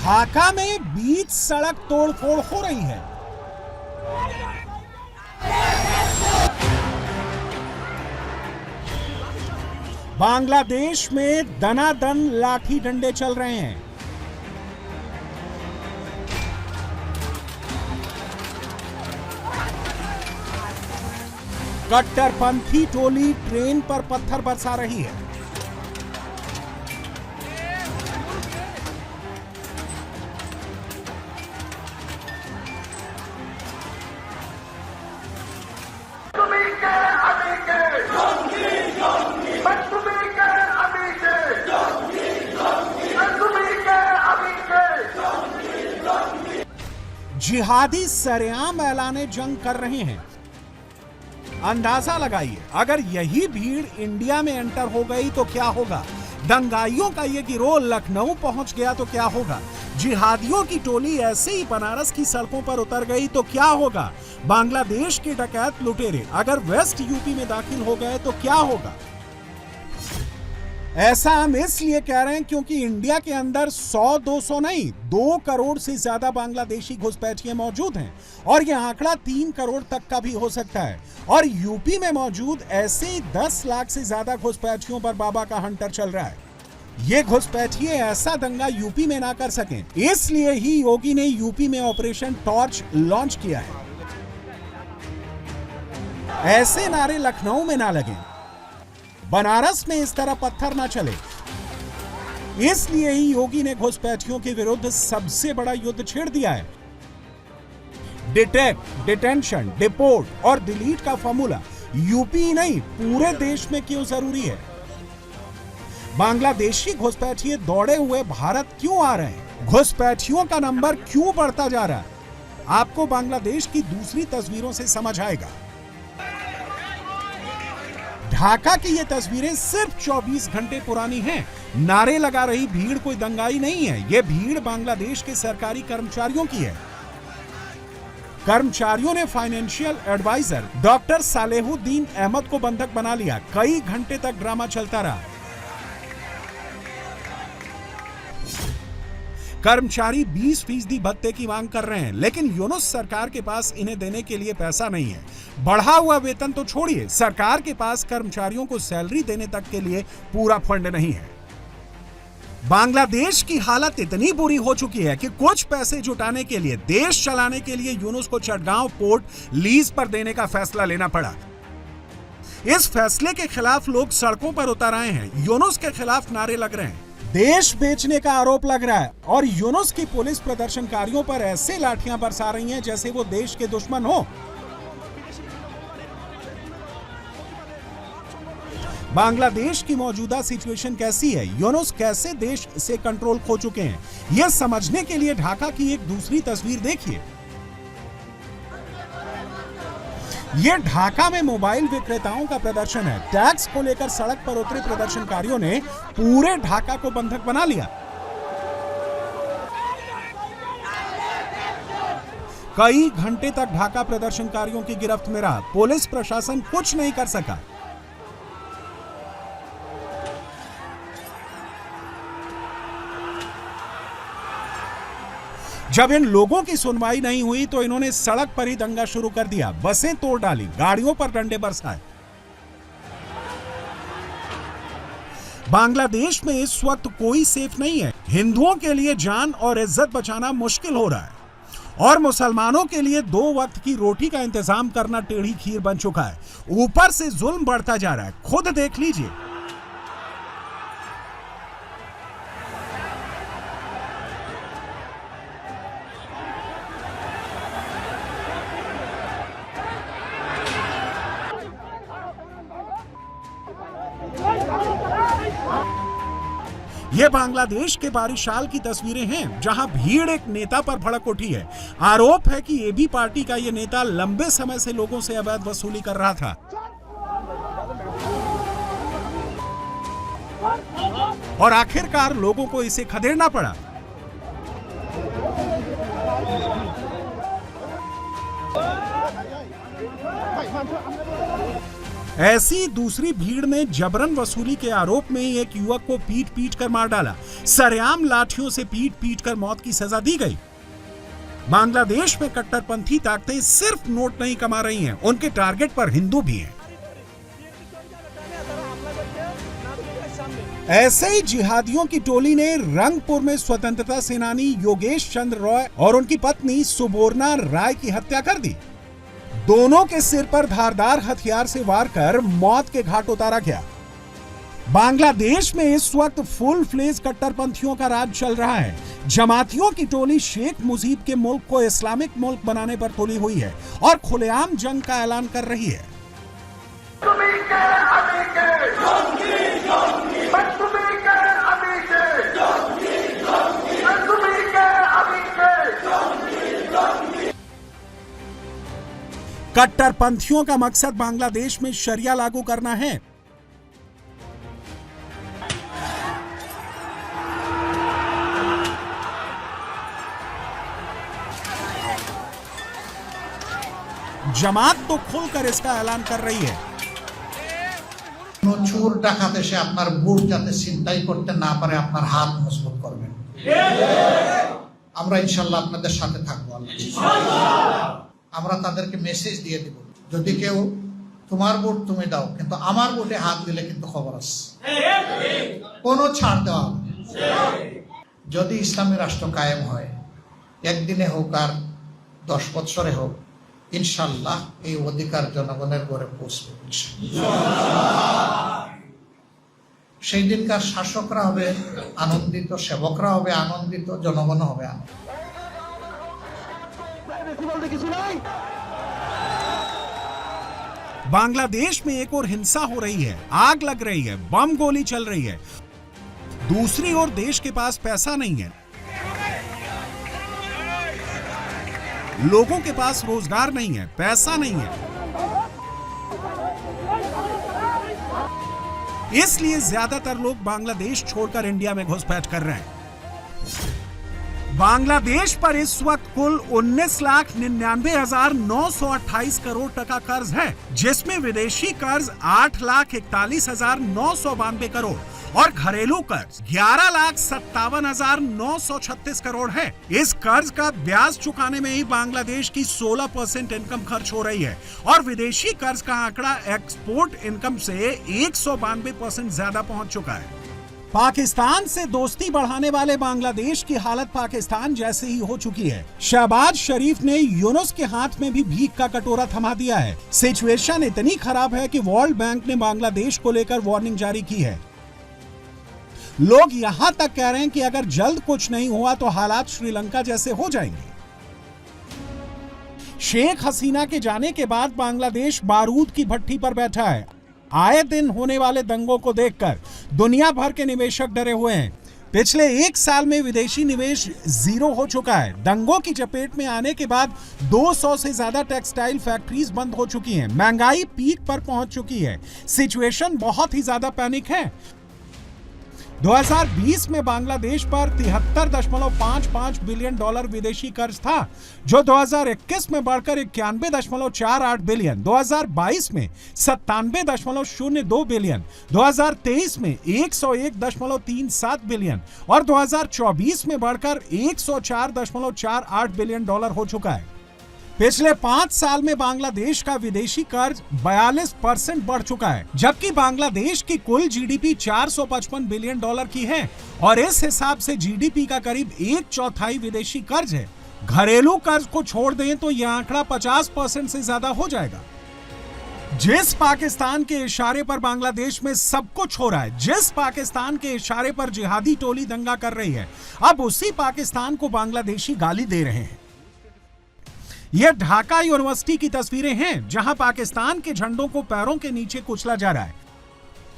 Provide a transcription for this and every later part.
ढाका में बीच सड़क तोड़फोड़ हो रही है। बांग्लादेश में दनादन लाठी डंडे चल रहे हैं। कट्टरपंथी टोली ट्रेन पर पत्थर बरसा रही है। जिहादी सरेआम ऐलाने जंग कर रहे हैं। अंदाजा लगाइए, अगर यही भीड़ इंडिया में एंटर हो गई तो क्या होगा? दंगाइयों का ये गिरोह लखनऊ पहुंच गया तो क्या होगा? जिहादियों की टोली ऐसे ही बनारस की सड़कों पर उतर गई तो क्या होगा? बांग्लादेश के डकैत लुटेरे अगर वेस्ट यूपी में दाखिल हो गए तो क्या होगा? ऐसा हम इसलिए कह रहे हैं क्योंकि इंडिया के अंदर 100-200 नहीं 2 करोड़ से ज्यादा बांग्लादेशी घुसपैठिए मौजूद हैं और यह आंकड़ा 3 करोड़ तक का भी हो सकता है। और यूपी में मौजूद ऐसे ही 10 लाख से ज्यादा घुसपैठियों पर बाबा का हंटर चल रहा है। ये घुसपैठिए ऐसा दंगा यूपी में ना कर सकें, इसलिए ही योगी ने यूपी में ऑपरेशन टॉर्च लॉन्च किया है। ऐसे नारे लखनऊ में ना लगें, बनारस में इस तरह पत्थर ना चले, इसलिए ही योगी ने घुसपैठियों के विरुद्ध सबसे बड़ा युद्ध छेड़ दिया है। डिटेक्ट, डिटेंशन, डिपोर्ट और डिलीट का फॉर्मूला यूपी ही नहीं पूरे देश में क्यों जरूरी है? बांग्लादेशी घुसपैठिए दौड़े हुए भारत क्यों आ रहे हैं? घुसपैठियों का नंबर क्यों बढ़ता जा रहा है? आपको बांग्लादेश की दूसरी तस्वीरों से समझ आएगा। ढाका की ये तस्वीरें सिर्फ 24 घंटे पुरानी हैं। नारे लगा रही भीड़ कोई दंगाई नहीं है, ये भीड़ बांग्लादेश के सरकारी कर्मचारियों की है। कर्मचारियों ने financial adviser doctor Salehuddin Ahmed को बंधक बना लिया। कई घंटे तक ड्रामा चलता रहा। कर्मचारी 20% भत्ते की मांग कर रहे हैं, लेकिन यूनुस सरकार के पास इन्हें देने के लिए पैसा नहीं है। बढ़ा हुआ वेतन तो छोड़िए, सरकार के पास कर्मचारियों को सैलरी देने तक के लिए पूरा फंड नहीं है। बांग्लादेश की हालत इतनी बुरी हो चुकी है कि कुछ पैसे जुटाने के लिए, देश चलाने के लिए यूनुस को चटगांव पोर्ट लीज पर देने का फैसला लेना पड़ा। इस फैसले के खिलाफ लोग सड़कों पर उतर आए हैं। यूनुस के खिलाफ नारे लग रहे हैं। देश बेचने का आरोप लग रहा है और यूनुस की पुलिस प्रदर्शनकारियों पर ऐसे लाठियां बरसा रही हैं जैसे वो देश के दुश्मन हो। बांग्लादेश की मौजूदा सिचुएशन कैसी है? यूनुस कैसे देश से कंट्रोल खो चुके हैं? यह समझने के लिए ढाका की एक दूसरी तस्वीर देखिए। यह ढाका में मोबाइल विक्रेताओं का प्रदर्शन है। टैक्स को लेकर सड़क पर उतरे प्रदर्शनकारियों ने पूरे ढाका को बंधक बना लिया। कई घंटे तक ढाका प्रदर्शनकारियों की गिरफ्त में रहा। पुलिस प्रशासन कुछ नहीं कर सका। जब इन लोगों की सुनवाई नहीं हुई तो इन्होंने सड़क पर ही दंगा शुरू कर दिया। बसें तोड़ डाली, गाड़ियों पर डंडे बरसाए। बांग्लादेश में इस वक्त कोई सेफ नहीं है। हिंदुओं के लिए जान और इज्जत बचाना मुश्किल हो रहा है और मुसलमानों के लिए 2 वक्त की रोटी का इंतजाम करना टेढ़ी खीर बन चुका है। ऊपर से जुल्म बढ़ता जा रहा है, खुद देख लीजिए। ये बांग्लादेश के बारिशाल की तस्वीरें हैं जहां भीड़ एक नेता पर भड़क उठी है। आरोप है कि एबी पार्टी का ये नेता लंबे समय से लोगों से अवैध वसूली कर रहा था और आखिरकार लोगों को इसे खदेड़ना पड़ा। ऐसी दूसरी भीड़ ने जबरन वसूली के आरोप में एक युवक को पीट पीट कर मार डाला। सरेआम लाठियों से पीट पीट कर मौत की सजा दी गई। बांग्लादेश में कट्टरपंथी ताकतें सिर्फ नोट नहीं कमा रही हैं, उनके टारगेट पर हिंदू भी हैं। ऐसे ही जिहादियों की टोली ने रंगपुर में स्वतंत्रता सेनानी योगेश चंद्र रॉय और उनकी पत्नी सुबोर्णा राय की हत्या कर दी। दोनों के सिर पर धारदार हथियार से वार कर मौत के घाट उतारा गया। बांग्लादेश में इस वक्त फुल फ्लेज कट्टरपंथियों का राज चल रहा है। जमातियों की टोली शेख मुजीब के मुल्क को इस्लामिक मुल्क बनाने पर तुली हुई है और खुलेआम जंग का ऐलान कर रही है। कट्टरपंथियों का मकसद बांग्लादेश में शरिया लागू करना है। जमात तो खुलकर इसका ऐलान कर रही है। চোর ডাকাত এসে আপনার বুট যাতে চিন্তাই করতে না পারে আপনার হাত মজবুত করবেন। আমরা ইনশাআল্লাহ আপনাদের সাথে থাকবো। আমরা তাদেরকে মেসেজ দিয়ে দিব, যদি কেউ তোমার বুট তুমি দাও, কিন্তু আমার বুটে হাত দিলে কিন্তু খবর আছে, কোনো ছাড় দেওয়া হবে। যদি ইসলামী রাষ্ট্র কায়েম হয়, একদিনে হোক আর 10 বছরে হোক, ইনশাআল্লাহ এই অধিকার জনগণের ঘরে পৌঁছবে। সেই দিনকার শাসকরা হবে আনন্দিত, সেবকরা হবে আনন্দিত, জনগণ হবে আনন্দিত। बांग्लादेश में एक और हिंसा हो रही है, आग लग रही है, बम गोली चल रही है। दूसरी ओर देश के पास पैसा नहीं है, लोगों के पास रोजगार नहीं है, पैसा नहीं है। इसलिए ज्यादातर लोग बांग्लादेश छोड़कर इंडिया में घुसपैठ कर रहे हैं। बांग्लादेश पर इस वक्त कुल 19,99,928 करोड़ टका कर्ज है, जिसमें विदेशी कर्ज 8,41,992 करोड़ और घरेलू कर्ज 11,57,936 करोड़ है। इस कर्ज का ब्याज चुकाने में ही बांग्लादेश की 16% इनकम खर्च हो रही है और विदेशी कर्ज का आंकड़ा एक्सपोर्ट इनकम से 192% ज्यादा पहुंच चुका है। पाकिस्तान से दोस्ती बढ़ाने वाले बांग्लादेश की हालत पाकिस्तान जैसे ही हो चुकी है। शहबाज शरीफ ने यूनुस के हाथ में भी भीख का कटोरा थमा दिया है। सिचुएशन इतनी खराब है कि वर्ल्ड बैंक ने बांग्लादेश को लेकर वार्निंग जारी की है। लोग यहां तक कह रहे हैं कि अगर जल्द कुछ नहीं हुआ तो हालात श्रीलंका जैसे हो जाएंगे। शेख हसीना के जाने के बाद बांग्लादेश बारूद की भट्टी पर बैठा है। आए दिन होने वाले दंगों को देखकर दुनिया भर के निवेशक डरे हुए हैं। पिछले 1 साल में विदेशी निवेश 0 हो चुका है। दंगों की चपेट में आने के बाद 200 से ज्यादा टेक्सटाइल फैक्ट्रीज बंद हो चुकी हैं। महंगाई पीक पर पहुंच चुकी है। सिचुएशन बहुत ही ज्यादा पैनिक है। 2020 में बांग्लादेश पर $73.55 बिलियन विदेशी कर्ज था, जो 2021 में बढ़कर 91.48 बिलियन, 2022 में 97.02 बिलियन, 2023 में 101.37 बिलियन और 2024 में बढ़कर $104.48 बिलियन हो चुका है। पिछले 5 साल में बांग्लादेश का विदेशी कर्ज 42% बढ़ चुका है, जबकि बांग्लादेश की कुल जीडीपी $455 बिलियन की है और इस हिसाब से जीडीपी का करीब 1/4 विदेशी कर्ज है। घरेलू कर्ज को छोड़ दें तो यह आंकड़ा 50% से ज्यादा हो जाएगा। जिस पाकिस्तान के इशारे पर बांग्लादेश में सब कुछ हो रहा है, जिस पाकिस्तान के इशारे पर जिहादी टोली दंगा कर रही है, अब उसी पाकिस्तान को बांग्लादेशी गाली दे रहे हैं। यह ढाका यूनिवर्सिटी की तस्वीरें हैं, जहां पाकिस्तान के झंडों को पैरों के नीचे कुचला जा रहा है।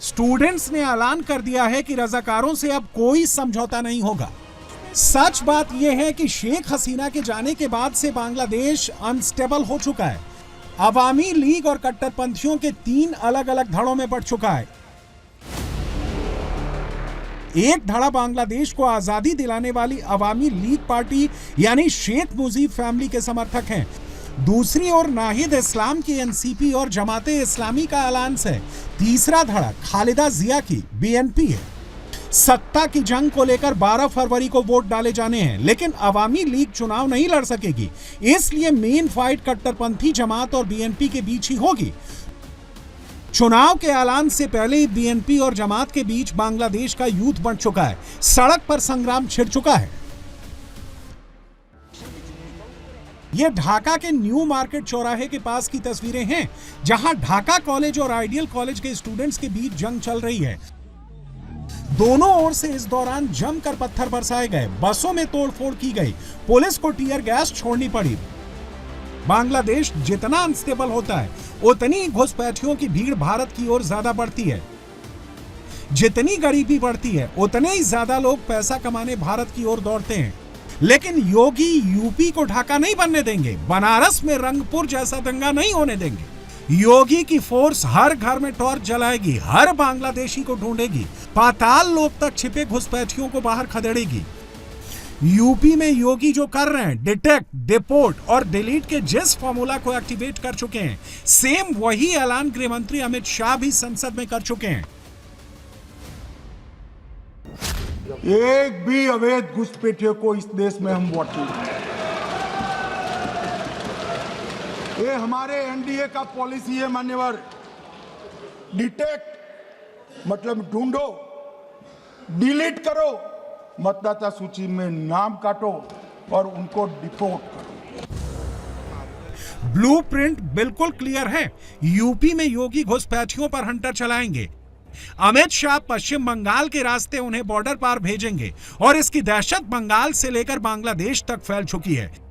स्टूडेंट्स ने ऐलान कर दिया है कि रजाकारों से अब कोई समझौता नहीं होगा। सच बात यह है कि शेख हसीना के जाने के बाद से बांग्लादेश अनस्टेबल हो चुका है। अवामी लीग और कट्टरपंथियों के 3 अलग अलग धड़ों में बढ़ चुका है। एक धड़ा बांग्लादेश को आजादी दिलाने वाली अवामी लीग पार्टी यानी शेख मुजीब फैमिली के समर्थक हैं। दूसरी ओर नाहिद इस्लाम की एनसीपी और जमाते इस्लामी का अलायंस है। तीसरा धड़ा खालिदा जिया की बीएनपी है। सत्ता की जंग को लेकर 12 फरवरी को वोट डाले जाने हैं, लेकिन अवामी लीग चुनाव नहीं लड़ सकेगी। इसलिए मेन फाइट कट्टरपंथी जमात और बीएनपी के बीच ही होगी। चुनाव के ऐलान से पहले ही बीएनपी और जमात के बीच बांग्लादेश का युद्ध बढ़ चुका है। सड़क पर संग्राम छिड़ चुका है। ये ढाका के न्यू मार्केट चौराहे के पास की तस्वीरें हैं, जहां ढाका कॉलेज और आइडियल कॉलेज के स्टूडेंट्स के बीच जंग चल रही है। दोनों ओर से इस दौरान जमकर पत्थर बरसाए गए, बसों में तोड़फोड़ की गई, पुलिस को टीयर गैस छोड़नी पड़ी। बांग्लादेश जितना अनस्टेबल होता है, उतनी घुसपैठियों की भीड़ भारत की ओर ज्यादा बढ़ती है। जितनी गरीबी बढ़ती है, उतने ही ज्यादा लोग पैसा कमाने भारत की ओर दौड़ते हैं। लेकिन योगी यूपी को ढाका नहीं बनने देंगे। बनारस में रंगपुर जैसा दंगा नहीं होने देंगे। योगी की फोर्स हर घर में टॉर्च जलाएगी, हर बांग्लादेशी को ढूंढेगी, पाताल लोक तक छिपे घुसपैठियों को बाहर खदेड़ेगी। यूपी में योगी जो कर रहे हैं, डिटेक्ट, डिपोर्ट और डिलीट के जिस फॉर्मूला को एक्टिवेट कर चुके हैं, सेम वही ऐलान गृह मंत्री अमित शाह भी संसद में कर चुके हैं। एक भी अवैध घुसपैठियों को इस देश में हम वोट नहीं देंगे। ये हमारे एनडीए का पॉलिसी है मान्यवर। डिटेक्ट मतलब ढूंढो, डिलीट करो, मतदाता सूची में नाम काटो और उनको डिपोर्ट करो। ब्लूप्रिंट बिल्कुल क्लियर है। यूपी में योगी घुसपैठियों पर हंटर चलाएंगे। अमित शाह पश्चिम बंगाल के रास्ते उन्हें बॉर्डर पार भेजेंगे और इसकी दहशत बंगाल से लेकर बांग्लादेश तक फैल चुकी है।